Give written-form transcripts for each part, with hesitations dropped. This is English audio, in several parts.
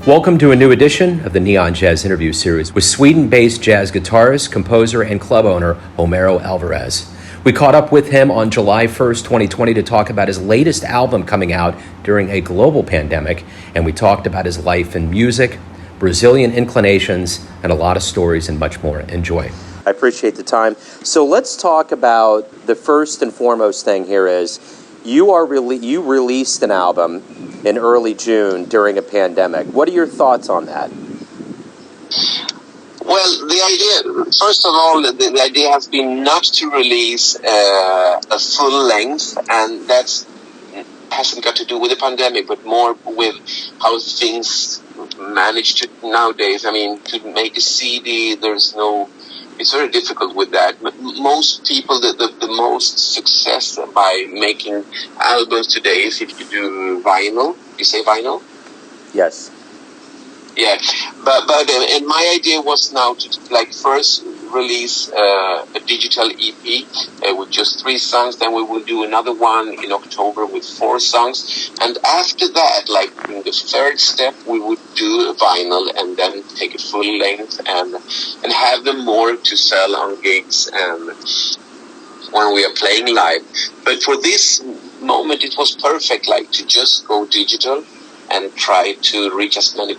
Welcome to a new edition of the Neon Jazz interview series with Sweden-based jazz guitarist, composer, and club owner Homero Alvarez. We caught up with him on July 1st, 2020 to talk about his latest album coming out during a global pandemic, and we talked about his life in music, Brazilian inclinations, and a lot of stories and much more. Enjoy. I appreciate the time. So let's talk about the first and foremost thing here is you released an album in early June during a pandemic. What are your thoughts on that? Well, the idea, first of all, the idea has been not to release a full length, and that hasn't got to do with the pandemic, but more with how things manage to nowadays. I mean, to make a CD, it's very difficult with that. But most people, the most success by making albums today is if you do vinyl. You say vinyl? Yes. Yeah, but and my idea was now to first release a digital EP with just 3 songs. Then we will do another one in October with 4 songs, and after that, in the third step, we would do a vinyl and then take a full length and have them more to sell on gigs and when we are playing live. But for this moment, it was perfect, to just go digital and try to reach as many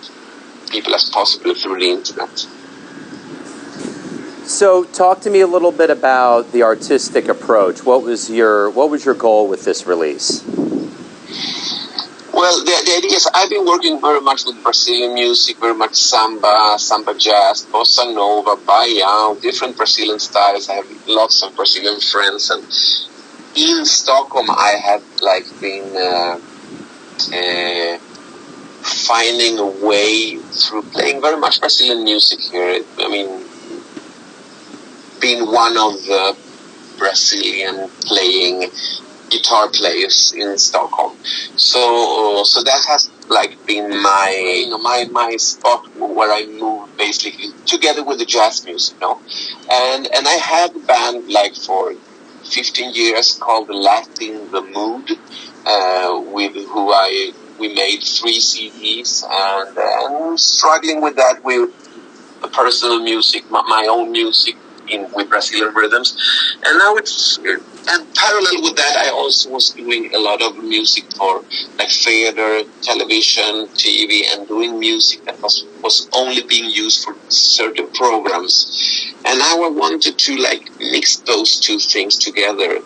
people as possible through the internet. So talk to me a little bit about the artistic approach. What was your goal with this release? Well, the idea is I've been working very much with Brazilian music, very much samba jazz, bossa nova, baião, different Brazilian styles. I have lots of Brazilian friends, and in Stockholm I have been finding a way through playing very much Brazilian music here. I mean, being one of the Brazilian playing guitar players in Stockholm. So that has been my spot where I move basically together with the jazz music, And I had a band for 15 years called Latin the Mood, with who we made 3 CDs, and struggling with that with the personal music, my own music with Brazilian rhythms. And now and parallel with that, I also was doing a lot of music for theater, television, TV, and doing music that was only being used for certain programs. And now I wanted to mix those 2 things together,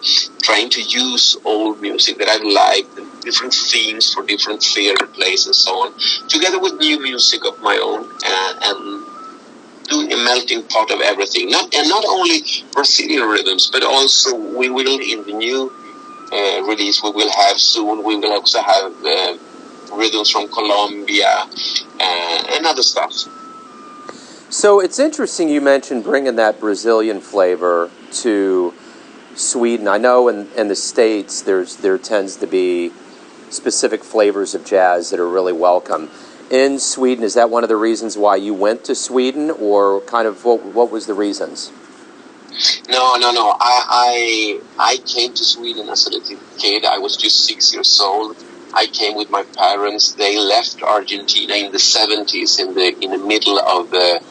trying to use old music that I liked, different themes for different theater plays and so on, together with new music of my own, and doing a melting pot of everything. Not only Brazilian rhythms, but also we will, in the new release we will have soon, we will also have rhythms from Colombia and other stuff. So it's interesting you mentioned bringing that Brazilian flavor to Sweden. I know in the States there tends to be specific flavors of jazz that are really welcome. In Sweden, is that one of the reasons why you went to Sweden, or kind of what was the reasons? No. I came to Sweden as a little kid. I was just 6 years old. I came with my parents. They left Argentina in the 70s, in the middle of the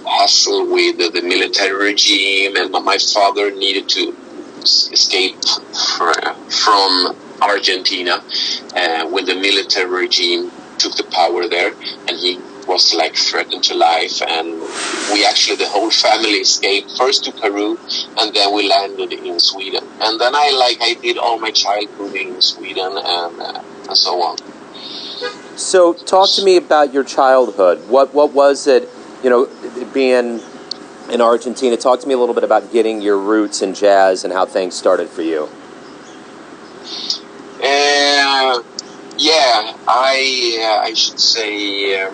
hassle with the military regime, and my father needed to escape from Argentina when the military regime took the power there, and he was threatened to life, and we actually, the whole family escaped first to Peru, and then we landed in Sweden, and then I did all my childhood in Sweden and so on. So talk to me about your childhood. What was it, being in Argentina? Talk to me a little bit about getting your roots in jazz and how things started for you. Yeah, I should say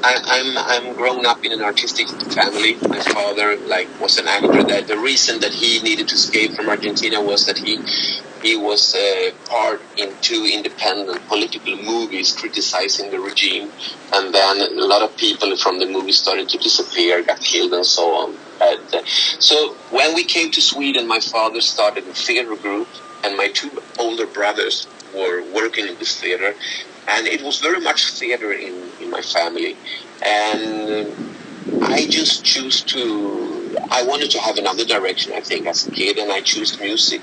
I'm grown up in an artistic family. My father was an actor. That the reason that he needed to escape from Argentina was that he was part in 2 independent political movies criticizing the regime, and then a lot of people from the movies started to disappear, got killed, and so on. So when we came to Sweden, my father started a theater group, and my 2 older brothers were working in this theater, and it was very much theater in my family, and I just choose to. I wanted to have another direction, I think, as a kid, and I chose music.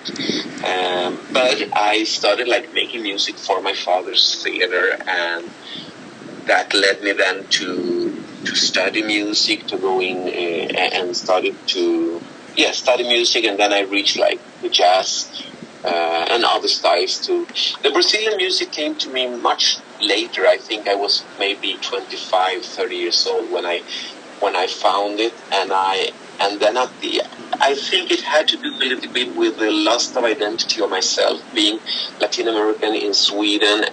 But I started like making music for my father's theater, and that led me then to study music, to go in and started to study music, and then I reached like the jazz and other styles too. The Brazilian music came to me much later. I think I was maybe 25, 30 years old when I found it, and then I think it had to do a little bit with the loss of identity of myself, being Latin American in Sweden,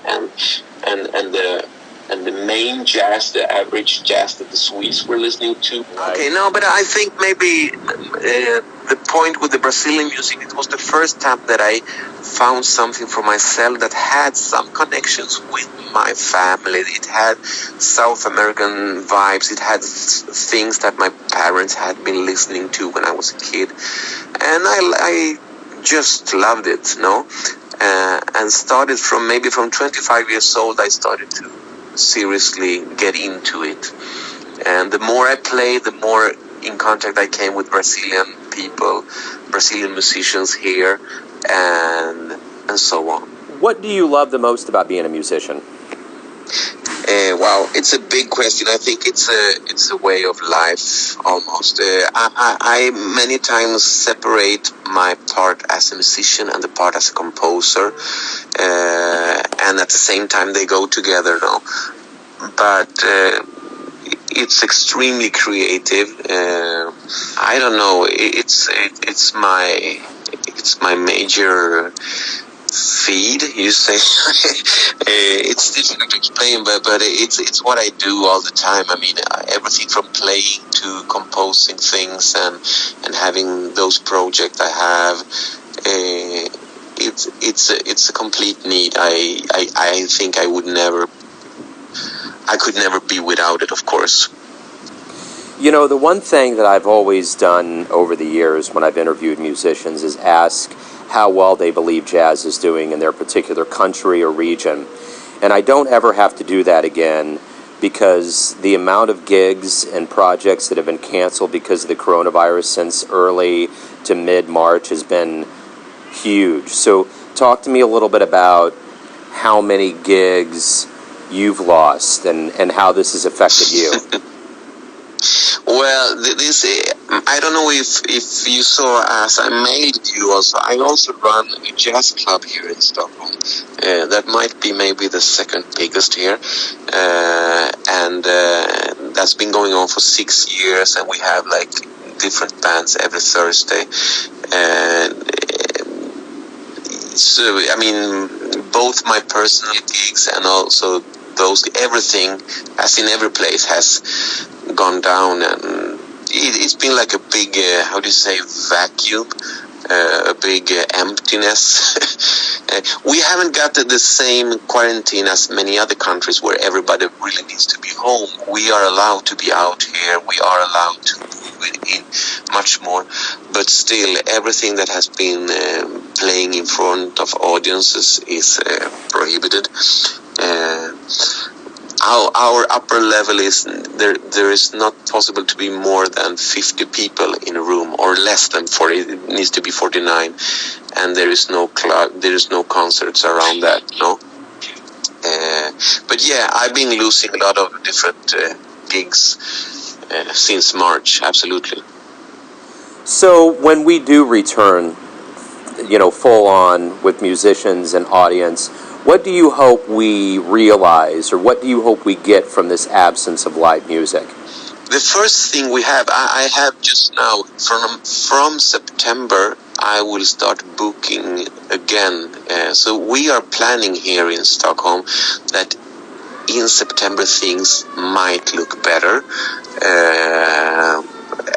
and the main jazz, the average jazz that the Swedes were listening to. Okay, no, but I think maybe the point with the Brazilian music, it was the first time that I found something for myself that had some connections with my family. It had South American vibes. It had things that my parents had been listening to when I was a kid. And I just loved it, and started from 25 years old, I started to seriously get into it. And the more I played, the more in contact I came with Brazilian people, Brazilian musicians here, and so on. What do you love the most about being a musician? Wow, it's a big question. I think it's a way of life almost. I many times separate my part as a musician and the part as a composer, and at the same time they go together now. But it's extremely creative. I don't know. It's my major feed, you say. It's difficult to explain, but it's what I do all the time. I mean, everything from playing to composing things and having those projects I have. It's a complete need. I think I could never be without it, of course. You know, the one thing that I've always done over the years when I've interviewed musicians is ask how well they believe jazz is doing in their particular country or region. And I don't ever have to do that again, because the amount of gigs and projects that have been canceled because of the coronavirus since early to mid-March has been huge. So talk to me a little bit about how many gigs you've lost and how this has affected you. Well, this I don't know if you saw, as I mailed you also, I also run a jazz club here in Stockholm. That might be maybe the second biggest here. And that's been going on for 6 years, and we have like different bands every Thursday. And so, I mean, both my personal gigs and also everything, as in every place, has gone down, and it's been like a big, vacuum, a big emptiness. We haven't got the same quarantine as many other countries where everybody really needs to be home. We are allowed to be out here. We are allowed to move in much more, but still, everyththere that has been playing in front of audiences is prohibited. Our upper level is there is not possible to be more than 50 people in a room, or less than 40. It needs to be 49, and there is no club, there is no concerts around that. No. But yeah, I've been losing a lot of different gigs since March. Absolutely. So when we do return, full on with musicians and audience, what do you hope we realize, or what do you hope we get from this absence of live music? The first thing we have, I have just now, from September, I will start booking again. So we are planning here in Stockholm that in September things might look better.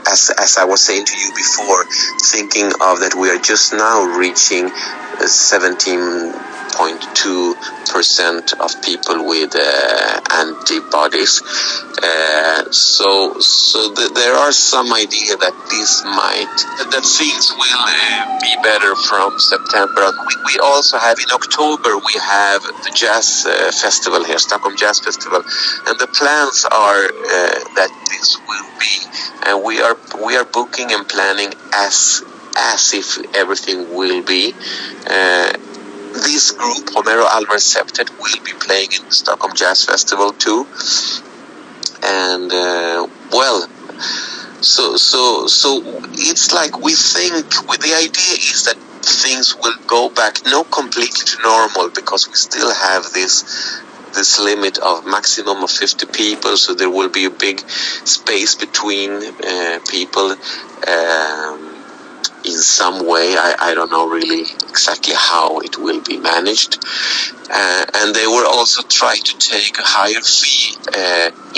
As I was saying to you before, thinking of that we are just now reaching 17.5 0.2% of people with antibodies. There are some idea that things will be better from September. We also have in October we have the jazz festival here, Stockholm Jazz Festival, and the plans are that this will be, and we are booking and planning as if everything will be. This group, Homero Alvarez Septet, will be playing in the Stockholm Jazz Festival too. And so it's like we think. The idea is that things will go back, not completely to normal, because we still have this limit of maximum of 50 people. So there will be a big space between people. In some way, I don't know really exactly how it will be managed. And they will also try to take a higher fee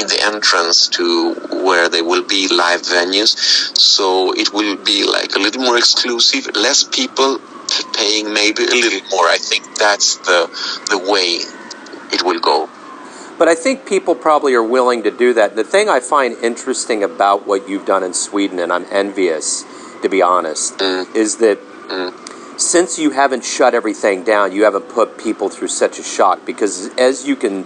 in the entrance to where there will be live venues. So it will be like a little more exclusive, less people paying maybe a little more. I think that's the way it will go. But I think people probably are willing to do that. The thing I find interesting about what you've done in Sweden, and I'm envious, to be honest, is that since you haven't shut everything down, you haven't put people through such a shock. Because as you can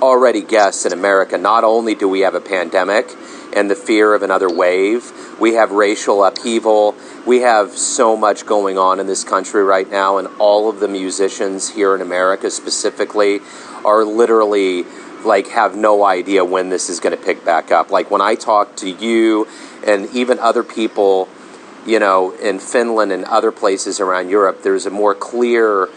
already guess, in America, not only do we have a pandemic and the fear of another wave, we have racial upheaval, we have so much going on in this country right now, and all of the musicians here in America specifically are literally like have no idea when this is going to pick back up. Like when I talk to you and even other people, you know, in Finland and other places around Europe, there's a more clear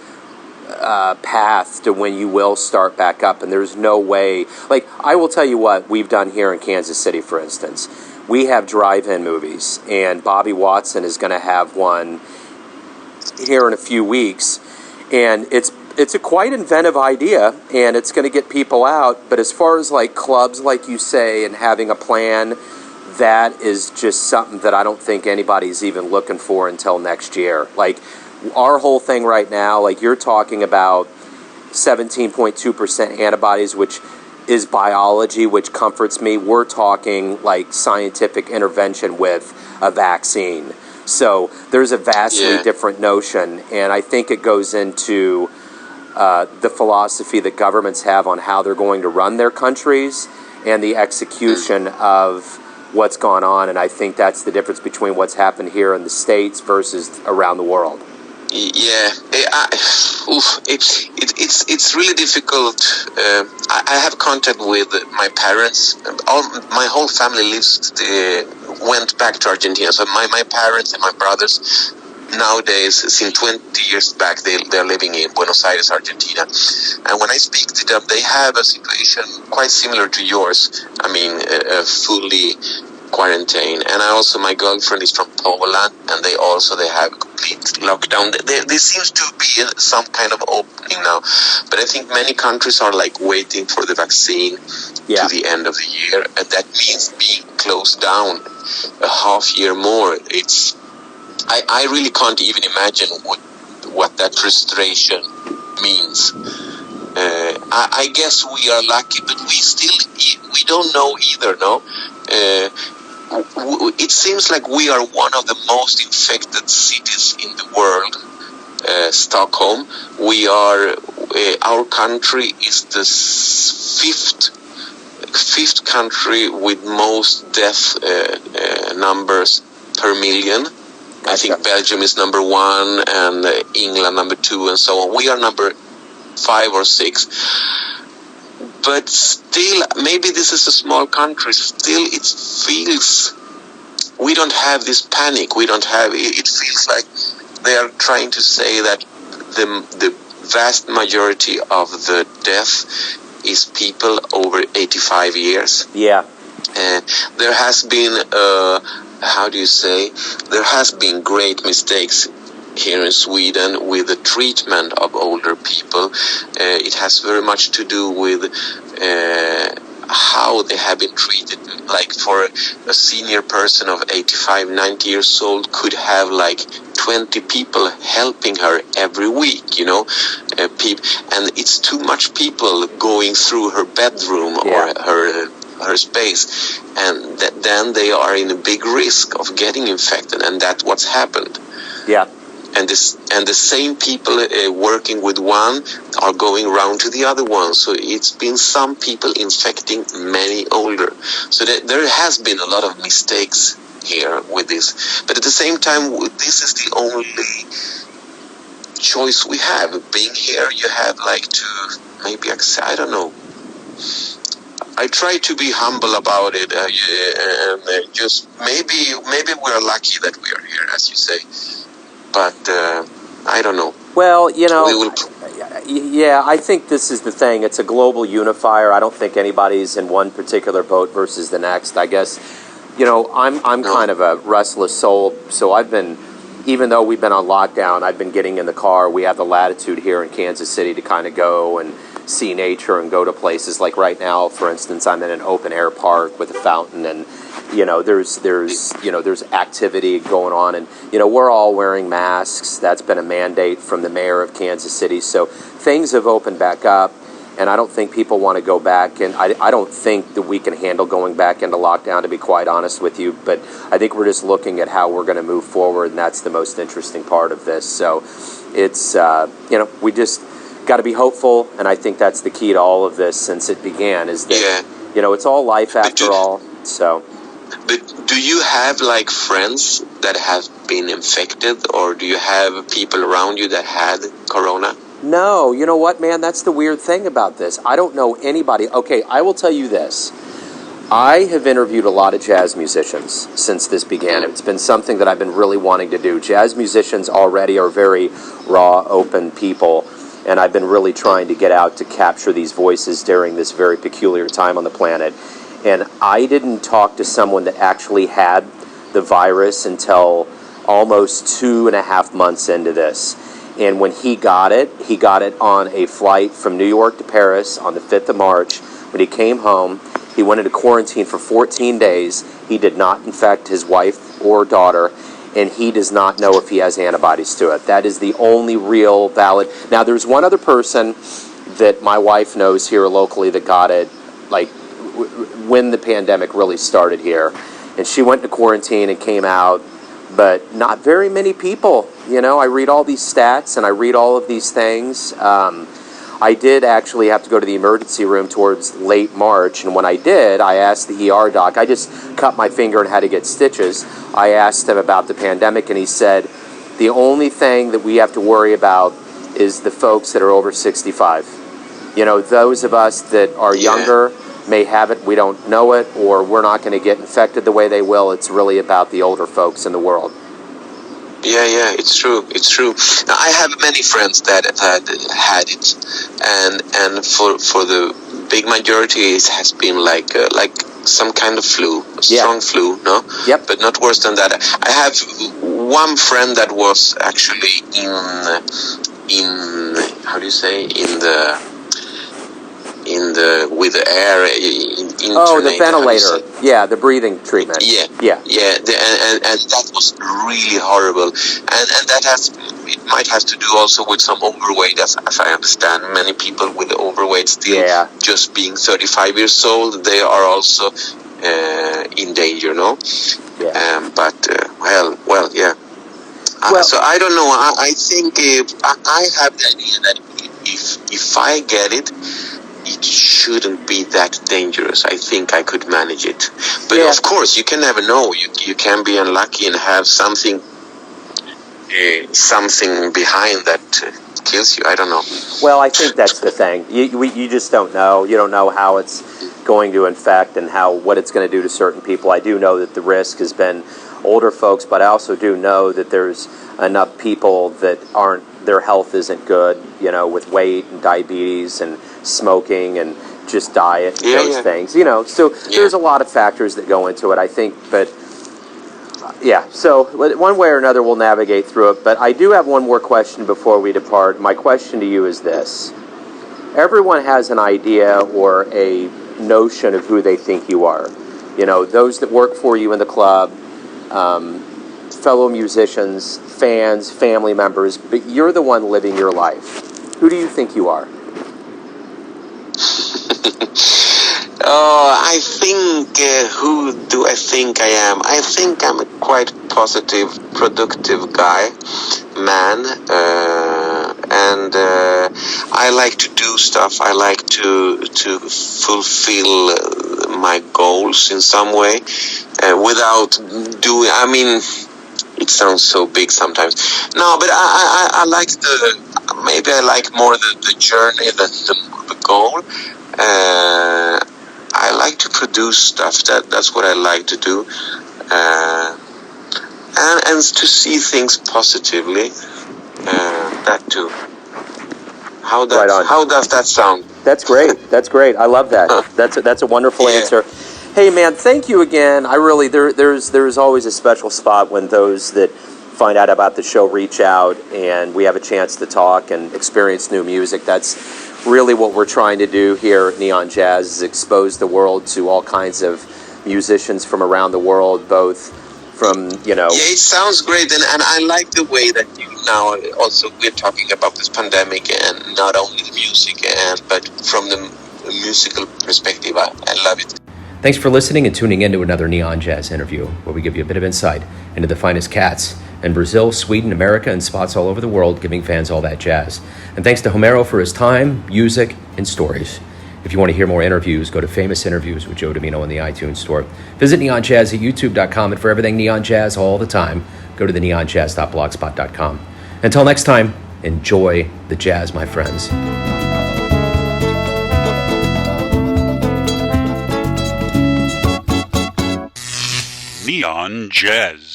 path to when you will start back up, and there's no way. Like, I will tell you what we've done here in Kansas City, for instance. We have drive-in movies, and Bobby Watson is going to have one here in a few weeks, and it's a quite inventive idea, and it's going to get people out. But as far as like clubs, like you say, and having a plan, that is just something that I don't think anybody's even looking for until next year. Like, our whole thing right now, like you're talking about 17.2% antibodies, which is biology, which comforts me. We're talking like scientific intervention with a vaccine. So there's a vastly different notion, and I think it goes into the philosophy that governments have on how they're going to run their countries and the execution of what's gone on. And I think that's the difference between what's happened here in the States versus around the world. Yeah, it's really difficult. I have contact with my parents. My whole family went back to Argentina. So my parents and my brothers nowadays, since 20 years back, they're living in Buenos Aires, Argentina. And when I speak to them, they have a situation quite similar to yours. I mean, fully quarantine. And my girlfriend is from Poland, and they have a complete lockdown. There seems to be some kind of opening now, but I think many countries are like waiting for the vaccine to the end of the year, and that means being closed down a half year more. I really can't even imagine what that frustration means. I guess we are lucky, but we don't know either, no? It seems like we are one of the most infected cities in the world, Stockholm. Our country is the fifth country with most death numbers per million. I think Belgium is number 1 and England number 2 and so on. We are number 5 or 6. But still, maybe this is a small country. Still, it feels we don't have this panic. It feels like they are trying to say that the vast majority of the death is people over 85 years. Yeah. There has been there has been great mistakes here in Sweden with the treatment of older people. It has very much to do with how they have been treated. Like for a senior person of 85, 90 years old could have like 20 people helping her every week, you know, and it's too much people going through her bedroom or her space, and then they are in a big risk of getting infected, and that's what's happened. Yeah. And the same people working with one are going around to the other one. So it's been some people infecting many older. So there has been a lot of mistakes here with this. But at the same time, this is the only choice we have. Being here, you have like to maybe accept, I don't know. I try to be humble about it, and just maybe we're lucky that we are here, as you say. But I don't know. Well, yeah, I think this is the thing. It's a global unifier. I don't think anybody's in one particular boat versus the next. I guess, I'm kind of a restless soul. So I've been, even though we've been on lockdown, I've been getting in the car. We have the latitude here in Kansas City to kind of go and see nature and go to places. Like right now, for instance, I'm in an open air park with a fountain, and there's activity going on, and we're all wearing masks. That's been a mandate from the mayor of Kansas City. So things have opened back up, and I don't think people want to go back, and I don't think that we can handle going back into lockdown, to be quite honest with you. But I think we're just looking at how we're going to move forward, and that's the most interesting part of this. So it's we just got to be hopeful, and I think that's the key to all of this since it began, is that it's all life after all. So. But do you have like friends that have been infected, or do you have people around you that had corona? No, you know what, man? That's the weird thing about this. I don't know anybody. Okay, I will tell you this. I have interviewed a lot of jazz musicians since this began. It's been something that I've been really wanting to do. Jazz musicians already are very raw, open people, and I've been really trying to get out to capture these voices during this very peculiar time on the planet. And I didn't talk to someone that actually had the virus until almost 2.5 months into this. And when he got it on a flight from New York to Paris on the 5th of March. When he came home, he went into quarantine for 14 days. He did not infect his wife or daughter, and he does not know if he has antibodies to it. That is the only real valid. Now, there's one other person that my wife knows here locally that got it, like, when the pandemic really started here, and she went into quarantine and came out, but not very many people. I read all these stats and I read all of these things. I did actually have to go to the emergency room towards late March, and when I did, I asked the ER doc. I just cut my finger and had to get stitches. I asked him about the pandemic, and he said the only thing that we have to worry about is the folks that are over 65. Those of us that are younger may have it, we don't know it, or we're not going to get infected the way they will. It's really about the older folks in the world. Yeah, it's true. Now, I have many friends that had it, and for the big majority, it has been like some kind of flu, a strong flu, no? Yep. But not worse than that. I have one friend that was actually in how do you say, with the air the ventilator. Yeah, the breathing treatment. Yeah. And that was really horrible. And it might have to do also with some overweight, as I understand. Many people with overweight still, just being 35 years old, they are also in danger, no? Yeah. Well, yeah. So I don't know. I think I have the idea that if I get it, it shouldn't be that dangerous. I think I could manage it. But of course, you can never know. You can be unlucky and have something behind that kills you. I don't know. Well, I think that's the thing. You just don't know. You don't know how it's going to infect and what it's going to do to certain people. I do know that the risk has been older folks, but I also do know that there's enough people that their health isn't good, with weight and diabetes and smoking and just diet, those things, so there's a lot of factors that go into it, I think, but so one way or another we'll navigate through it. But I do have one more question before we depart. My question to you is this: everyone has an idea or a notion of who they think you are. Those that work for you in the club, fellow musicians, fans, family members, but you're the one living your life. Who do you think you are? I think, who do I think I am? I think I'm a quite positive, productive man, and I like to do stuff. I like to fulfill my goals in some way, without doing. I mean, it sounds so big sometimes. No, but I like maybe I like more the journey than the goal. I like to produce stuff. That's what I like to do, and to see things positively. That too. How does that sound? That's great. That's great. I love that. That's a wonderful answer. Hey man, thank you again. I really there's always a special spot when those that find out about the show reach out and we have a chance to talk and experience new music. That's really what we're trying to do here at Neon Jazz, is expose the world to all kinds of musicians from around the world, both from, Yeah, it sounds great, and I like the way that you now also we're talking about this pandemic and not only the music, but from the musical perspective. I love it. Thanks for listening and tuning in to another Neon Jazz interview, where we give you a bit of insight into the finest cats in Brazil, Sweden, America, and spots all over the world, giving fans all that jazz. And thanks to Homero for his time, music, and stories. If you want to hear more interviews, go to Famous Interviews with Joe Domino in the iTunes Store. Visit neonjazz at youtube.com, and for everything Neon Jazz all the time, go to the neonjazz.blogspot.com. Until next time, enjoy the jazz, my friends. Neon Jazz.